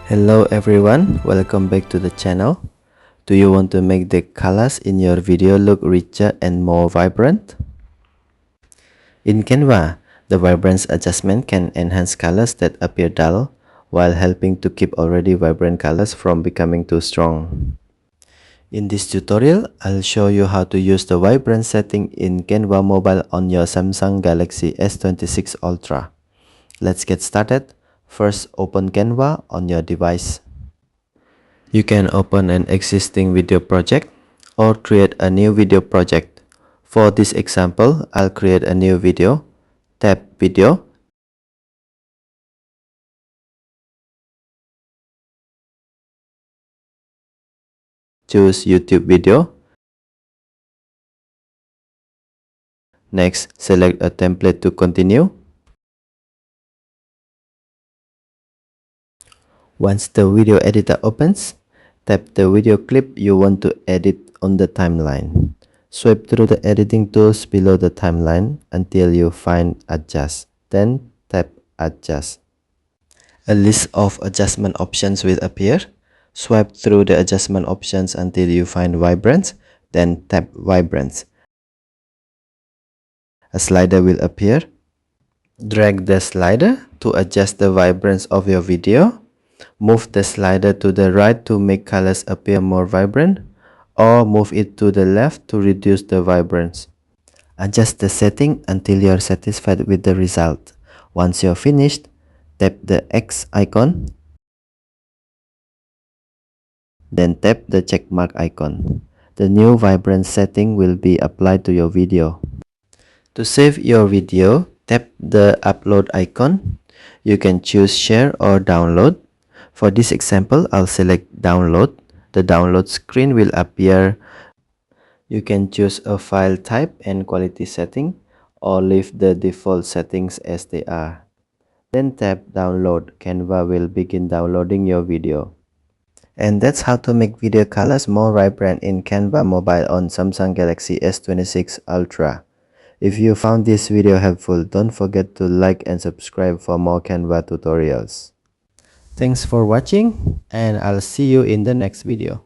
Hello everyone, welcome back to the channel. Do you want to make the colors in your video look richer and more vibrant? In Canva, the Vibrance adjustment can enhance colors that appear dull while helping to keep already vibrant colors from becoming too strong. In this tutorial, I'll show you how to use the Vibrance setting in Canva Mobile on your Samsung Galaxy S26 Ultra. Let's get started. First, open Canva on your device. You can open an existing video project or create a new video project. For this example, I'll create a new video. Tap Video. Choose YouTube video. Next, select a template to continue. Once the video editor opens, tap the video clip you want to edit on the timeline. Swipe through the editing tools below the timeline until you find Adjust. Then tap Adjust. A list of adjustment options will appear. Swipe through the adjustment options until you find Vibrance. Then tap Vibrance. A slider will appear. Drag the slider to adjust the vibrance of your video. Move the slider to the right to make colors appear more vibrant, or move it to the left to reduce the vibrance. Adjust the setting until you are satisfied with the result. Once you're finished, tap the X icon, then tap the checkmark icon. The new vibrance setting will be applied to your video. To save your video, tap the upload icon. You can choose share or download. For this example, I'll select download. The download screen will appear. You can choose a file type and quality setting or leave the default settings as they are. Then tap download. Canva will begin downloading your video. And that's how to make video colors more vibrant in Canva Mobile on Samsung Galaxy S26 Ultra. If you found this video helpful, don't forget to like and subscribe for more Canva tutorials. Thanks for watching, and I'll see you in the next video.